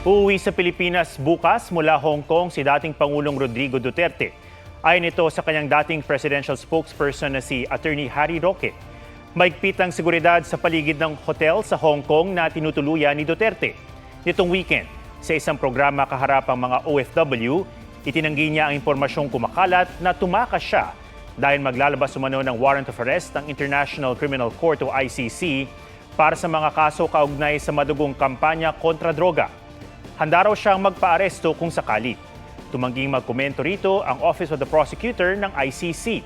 Uuwi sa Pilipinas bukas mula Hong Kong si dating Pangulong Rodrigo Duterte. Ayon ito sa kanyang dating presidential spokesperson na si Attorney Harry Roque. Maigpit ang seguridad sa paligid ng hotel sa Hong Kong na tinutuluyan ni Duterte. Nitong weekend, sa isang programa kaharap ang mga OFW, itinanggi niya ang impormasyong kumakalat na tumakas siya dahil maglalabas umano ng warrant of arrest ng International Criminal Court o ICC para sa mga kaso kaugnay sa madugong kampanya kontra droga. Handa raw siyang magpa-aresto kung sakali. Tumangging magkomento rito ang Office of the Prosecutor ng ICC.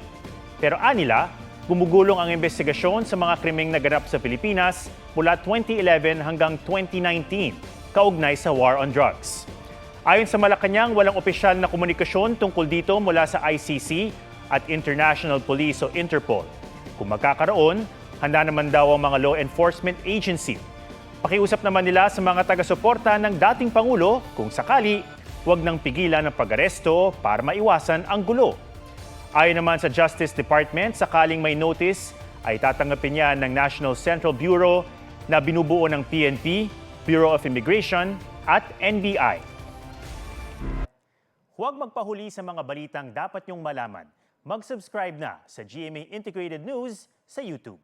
Pero anila, gumugulong ang investigasyon sa mga krimeng naganap sa Pilipinas mula 2011 hanggang 2019, kaugnay sa war on drugs. Ayon sa Malacanang, walang opisyal na komunikasyon tungkol dito mula sa ICC at International Police o Interpol. Kung magkakaroon, handa naman daw ang mga law enforcement agency. Pakiusap naman nila sa mga taga-suporta ng dating Pangulo kung sakali, huwag nang pigilan ang pag-aresto para maiwasan ang gulo. Ayon naman sa Justice Department, sakaling may notice ay tatanggapin niya ng National Central Bureau na binubuo ng PNP, Bureau of Immigration at NBI. Huwag magpahuli sa mga balitang dapat niyong malaman. Mag-subscribe na sa GMA Integrated News sa YouTube.